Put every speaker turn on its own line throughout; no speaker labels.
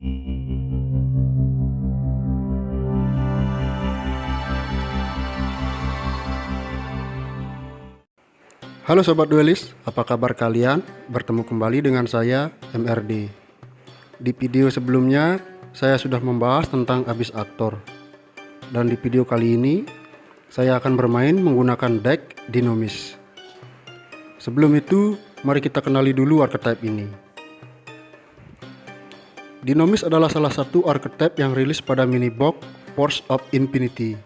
Halo Sobat Duelis, apa kabar kalian? Bertemu kembali dengan saya, MRD. Di video sebelumnya, saya sudah membahas tentang Abyss Actor. Dan di video kali ini, saya akan bermain menggunakan deck Dinomis. Sebelum itu, mari kita kenali dulu archetype ini. Dinomis adalah salah satu archetype yang rilis pada minibox Force of Infinity.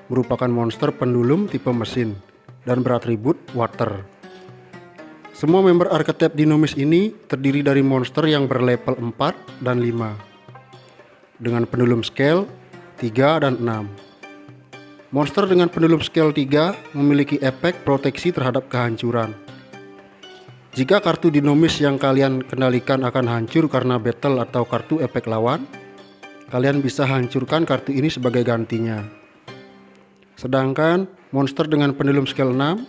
Merupakan monster pendulum tipe mesin dan beratribut water. Semua member archetype Dinomis ini terdiri dari monster yang berlevel 4 dan 5 dengan pendulum scale 3 dan 6. Monster dengan pendulum scale 3 memiliki efek proteksi terhadap kehancuran. Jika kartu Dinomis yang kalian kendalikan akan hancur karena battle atau kartu efek lawan, kalian bisa hancurkan kartu ini sebagai gantinya. Sedangkan monster dengan pendulum scale 6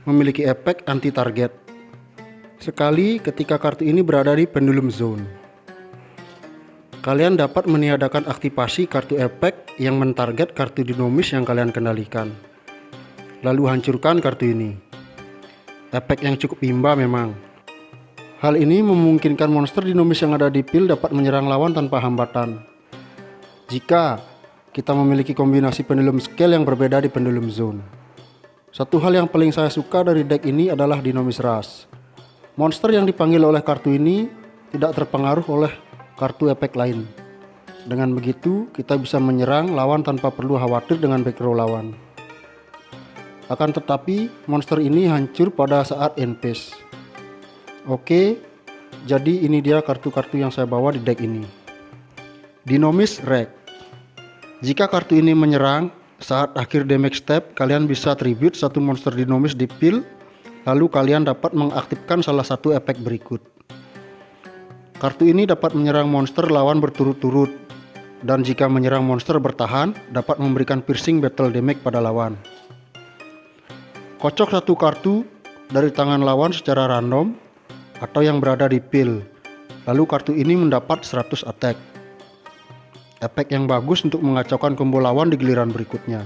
memiliki efek anti target sekali ketika kartu ini berada di pendulum zone. Kalian dapat meniadakan aktivasi kartu efek yang mentarget kartu Dinomis yang kalian kendalikan, lalu hancurkan kartu ini. Efek yang cukup imba memang. Hal ini memungkinkan monster Dinomis yang ada di field dapat menyerang lawan tanpa hambatan jika kita memiliki kombinasi pendulum scale yang berbeda di pendulum zone. Satu hal yang paling saya suka dari deck ini adalah Dinomis Rush. Monster yang dipanggil oleh kartu ini tidak terpengaruh oleh kartu efek lain. Dengan begitu, kita bisa menyerang lawan tanpa perlu khawatir dengan back row lawan. Akan tetapi, monster ini hancur pada saat end phase. Oke, jadi ini dia kartu-kartu yang saya bawa di deck ini. Dinomis Reg. Jika kartu ini menyerang saat akhir damage step, kalian bisa tribute satu monster Dinomis di field, lalu kalian dapat mengaktifkan salah satu efek berikut. Kartu ini dapat menyerang monster lawan berturut-turut, dan jika menyerang monster bertahan, dapat memberikan piercing battle damage pada lawan. Kocok satu kartu dari tangan lawan secara random atau yang berada di field, lalu kartu ini mendapat 100 attack. Efek yang bagus untuk mengacaukan combo lawan di giliran berikutnya.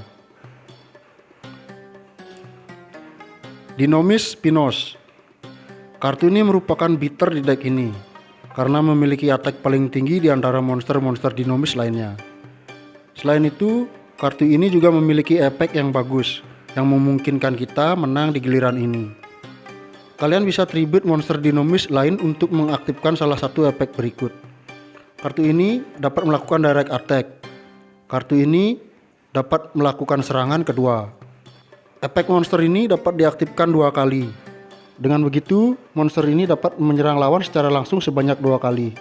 Dinomis Pinos. Kartu ini merupakan beater di deck ini karena memiliki attack paling tinggi di antara monster-monster Dinomis lainnya. Selain itu, kartu ini juga memiliki efek yang bagus yang memungkinkan kita menang di giliran ini. Kalian bisa tribute monster Dinomis lain untuk mengaktifkan salah satu efek berikut. Kartu ini dapat melakukan direct attack. Kartu ini dapat melakukan serangan kedua. Efek monster ini dapat diaktifkan 2 kali. Dengan begitu, monster ini dapat menyerang lawan secara langsung sebanyak 2 kali.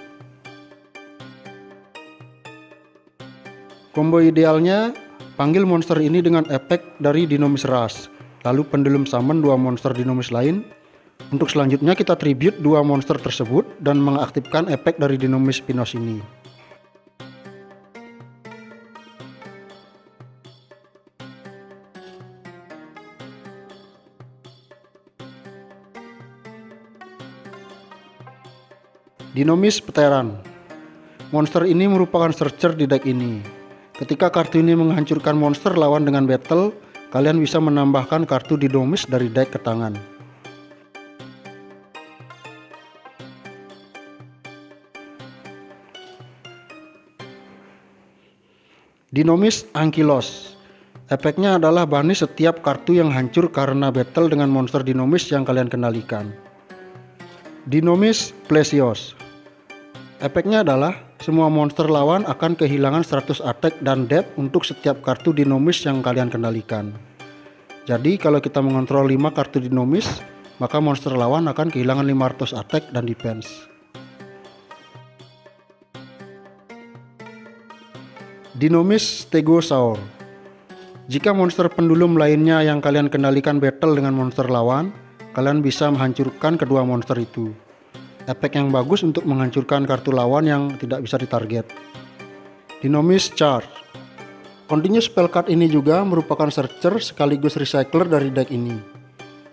Combo idealnya, panggil monster ini dengan efek dari Dinomis Rush, lalu pendulum summon 2 monster Dinomis lain. Untuk selanjutnya kita tribute 2 monster tersebut dan mengaktifkan efek dari Dinomis Pinos ini. Dinomis Veteran. Monster ini merupakan searcher di deck ini. Ketika kartu ini menghancurkan monster lawan dengan battle, kalian bisa menambahkan kartu Dinomis dari deck ke tangan. Dinomis Ankylos. Efeknya adalah banish setiap kartu yang hancur karena battle dengan monster Dinomis yang kalian kendalikan. Dinomis Plesios. Efeknya adalah semua monster lawan akan kehilangan 100 attack dan depth untuk setiap kartu Dinomis yang kalian kendalikan. Jadi kalau kita mengontrol 5 kartu Dinomis, maka monster lawan akan kehilangan 500 attack dan defense. Dinomis Stegosaur. Jika monster pendulum lainnya yang kalian kendalikan battle dengan monster lawan, kalian bisa menghancurkan kedua monster itu. Efek yang bagus untuk menghancurkan kartu lawan yang tidak bisa ditarget. Dinomis Charge. Continuous spell card ini juga merupakan searcher sekaligus recycler dari deck ini.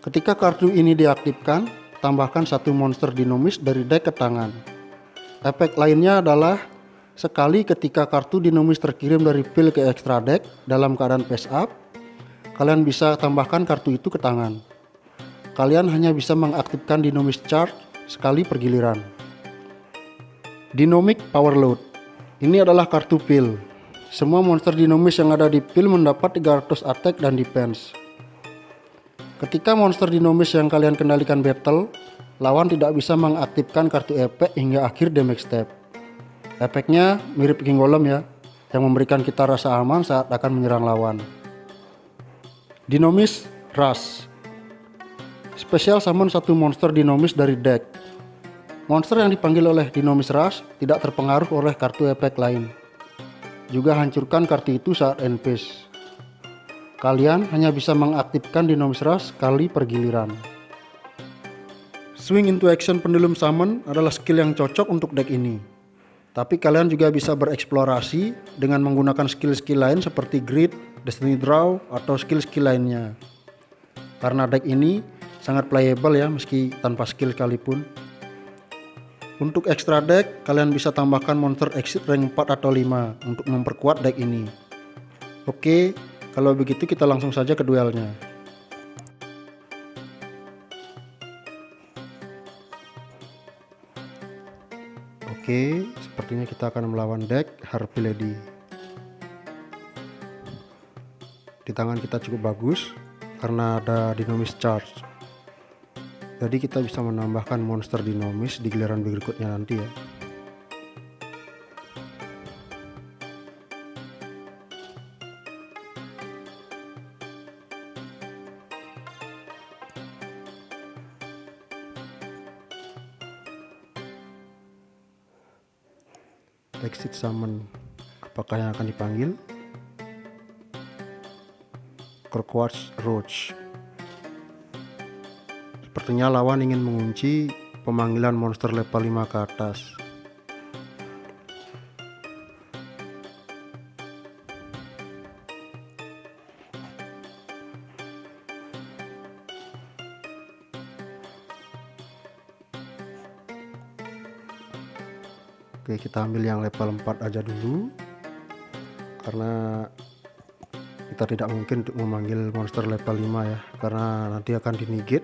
Ketika kartu ini diaktifkan, tambahkan satu monster Dinomis dari deck ke tangan. Efek lainnya adalah sekali ketika kartu dinamis terkirim dari pil ke extra deck dalam keadaan face up, kalian bisa tambahkan kartu itu ke tangan. Kalian hanya bisa mengaktifkan dinamis charge sekali per giliran. Dynamic Power Load. Ini adalah kartu pil. Semua monster dinamis yang ada di pil mendapat 300 attack dan defense. Ketika monster dinamis yang kalian kendalikan battle, lawan tidak bisa mengaktifkan kartu efek hingga akhir damage step. Efeknya mirip King Golem ya, yang memberikan kita rasa aman saat akan menyerang lawan. Dinamis Rush. Special summon satu monster dinamis dari deck. Monster yang dipanggil oleh Dynamic Rush tidak terpengaruh oleh kartu efek lain. Juga hancurkan kartu itu saat end phase. Kalian hanya bisa mengaktifkan Dynamic Rush sekali per giliran. Swing into Action Pendulum Summon adalah skill yang cocok untuk deck ini. Tapi kalian juga bisa bereksplorasi dengan menggunakan skill-skill lain seperti Grid, Destiny Draw, atau skill-skill lainnya. Karena deck ini sangat playable ya, meski tanpa skill sekalipun. Untuk extra deck, kalian bisa tambahkan monster exit rank 4 atau 5 untuk memperkuat deck ini. Oke, kalau begitu kita langsung saja ke duelnya. Oke, sepertinya kita akan melawan deck Harpy Lady. Di tangan kita cukup bagus karena ada Dynamic Charge. Jadi kita bisa menambahkan monster dinamis di giliran berikutnya nanti ya. Exit summon, apakah yang akan dipanggil? Croquartz Roach. Sepertinya lawan ingin mengunci pemanggilan monster level 5 ke atas. Oke, kita ambil yang level 4 aja dulu, karena kita tidak mungkin untuk memanggil monster level 5 ya, karena nanti akan dinigit.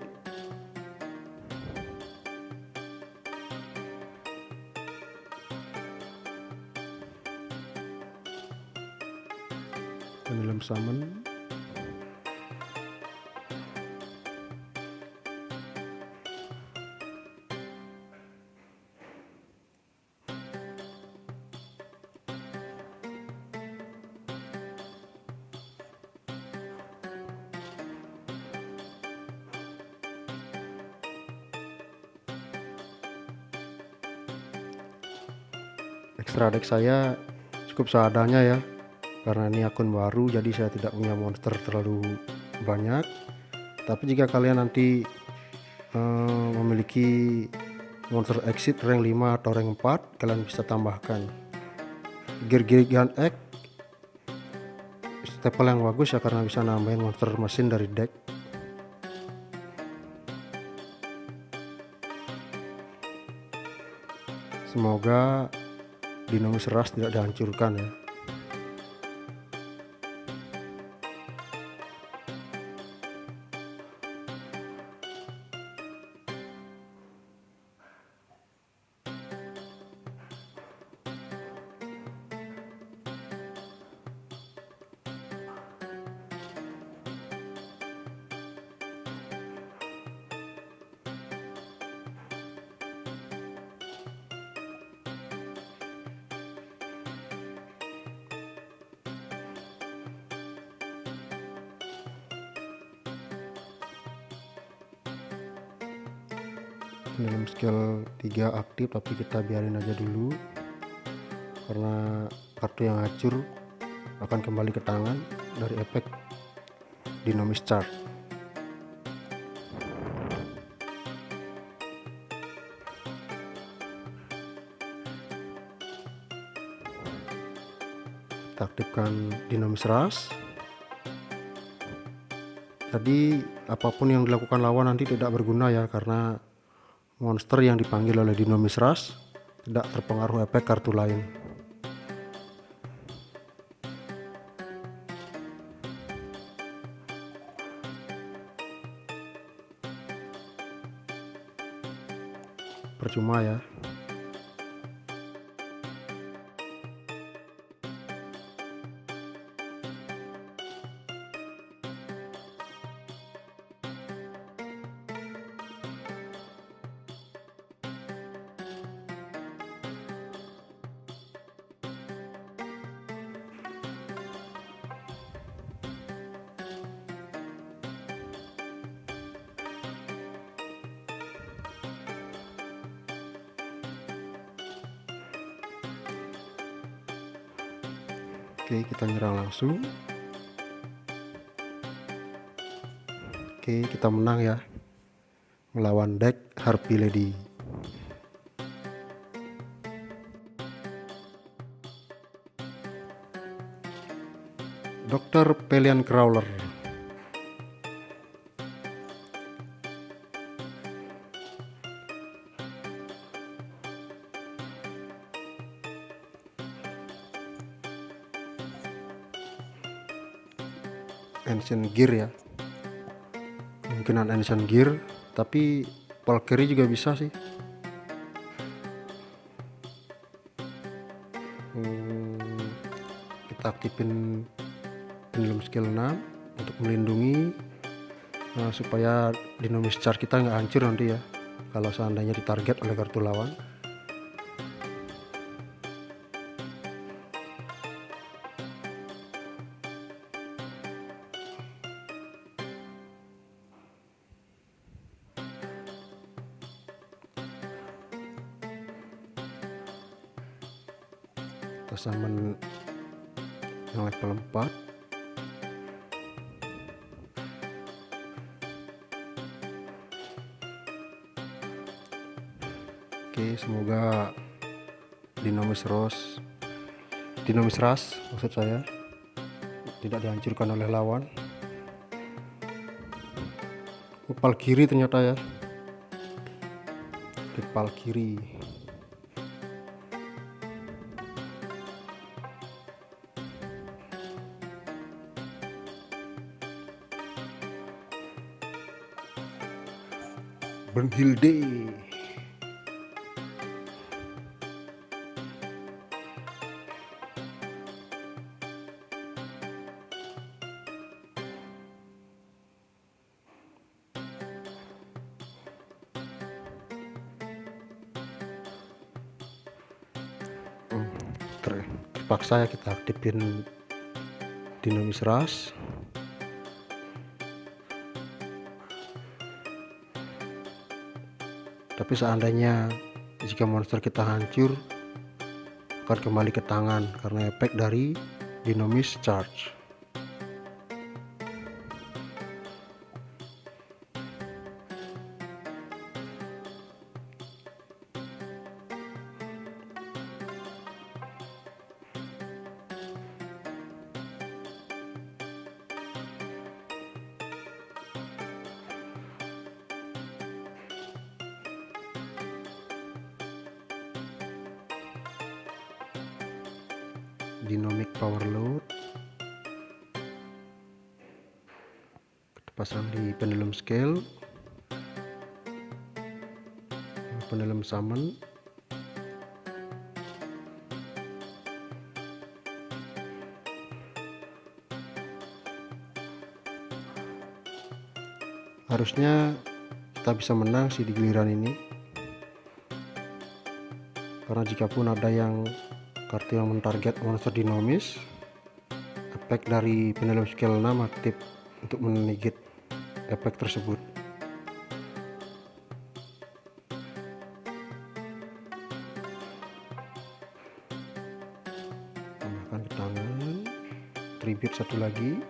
Pendulum summon. Extra deck saya cukup seadanya ya, karena ini akun baru jadi saya tidak punya monster terlalu banyak. Tapi jika kalian nanti memiliki monster exit rank 5 atau rank 4, kalian bisa tambahkan Gargantuan Egg, staple yang bagus ya, karena bisa nambahin monster mesin dari deck. Semoga Dynamic Rush tidak dihancurkan ya. Dalam skill 3 aktif, tapi kita biarin aja dulu karena kartu yang hancur akan kembali ke tangan dari efek Dynamic Charge. Kita aktifkan Dynamic Rush. Jadi apapun yang dilakukan lawan nanti tidak berguna ya, karena monster yang dipanggil oleh Dynamic Rush tidak terpengaruh efek kartu lain. Percuma ya. Oke, kita nyerang langsung. Oke, kita menang ya, melawan deck Harpy Lady. Dr. Pelion Crawler. Ancient Gear ya, kemungkinan Ancient Gear, tapi Valkyrie juga bisa sih. Kita aktifin pendulum skill 6 untuk melindungi supaya dinamis charge kita nggak hancur nanti ya kalau seandainya ditarget oleh kartu lawan. Kita summon yang level 4. Oke, semoga Dinamis Rush maksud saya tidak dihancurkan oleh lawan. Valkyrie ternyata ya, Valkyrie. Brunhilde. Terpaksa ya kita aktifin Dinamis Rush. Tapi seandainya jika monster kita hancur, akan kembali ke tangan karena efek dari Dinamis Charge. Dynamic Power Load kita pasang di pendulum scale, pendulum summon, harusnya kita bisa menang sih di giliran ini, karena jikapun ada yang kartu yang mentarget monster dinamis, efek dari pendulum skill 6 aktif untuk menegit efek tersebut. Tambahkan ke tangan, tribute satu lagi.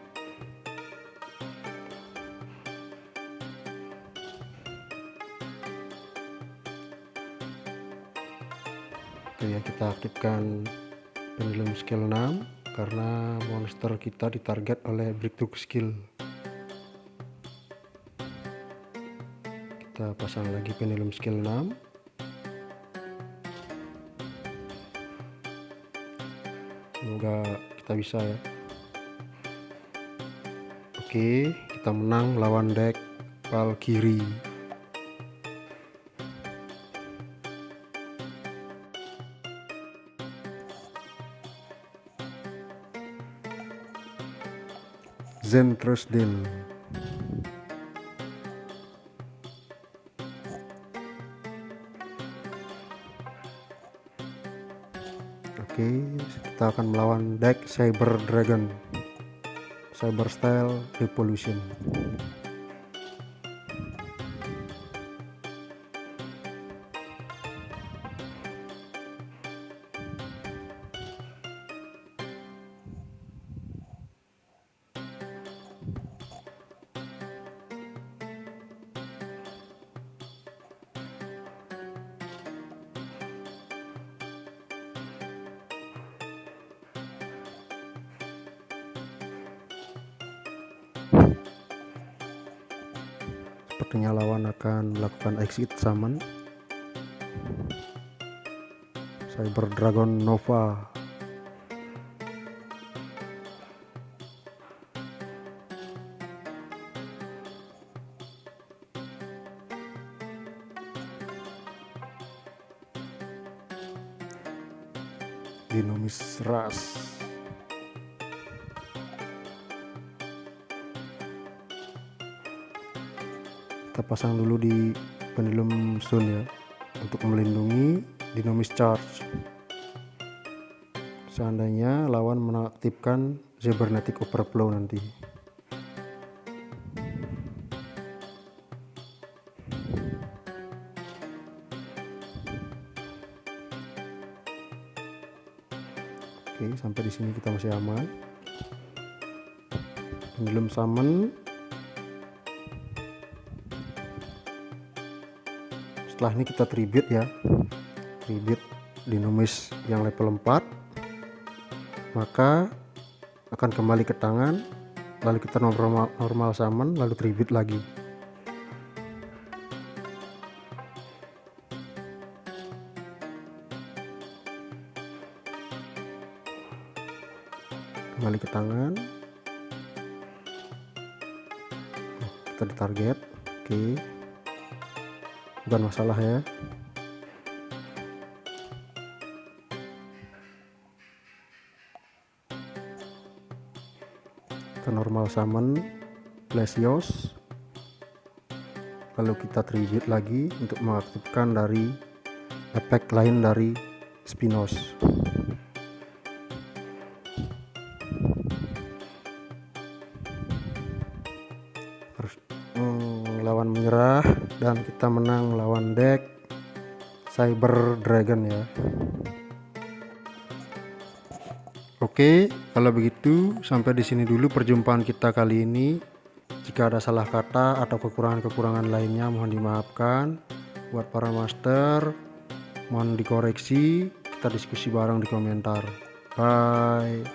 Oke ya, kita aktifkan pendulum skill 6 karena monster kita ditarget oleh breakthrough skill. Kita pasang lagi pendulum skill 6. Semoga kita bisa ya. Oke, kita menang lawan deck Valkyrie. Zentrosden. Oke, kita akan melawan deck Cyber Dragon, Cyber Style Revolution. Sepertinya lawan akan melakukan exit summon Cyber Dragon Nova. Dinomis Rush. Kita pasang dulu di Pendulum Sun ya, untuk melindungi Dinomis Charge. Seandainya lawan mengaktifkan Cybernetic Overflow nanti. Oke, sampai di sini kita masih aman. Pendulum Summon. Setelah ini kita tribute ya, tribute Dinomis yang level 4, maka akan kembali ke tangan, lalu kita normal summon, lalu tribute lagi. Kembali ke tangan, kita ditarget. Oke, bukan masalah ya. Kita normal summon Lesios, lalu kita tribute lagi untuk mengaktifkan dari efek lain dari Spinos. Lawan menyerah dan kita menang lawan deck Cyber Dragon ya. Oke, kalau begitu sampai di sini dulu perjumpaan kita kali ini. Jika ada salah kata atau kekurangan-kekurangan lainnya mohon dimaafkan. Buat para master mohon dikoreksi, kita diskusi bareng di komentar. Bye.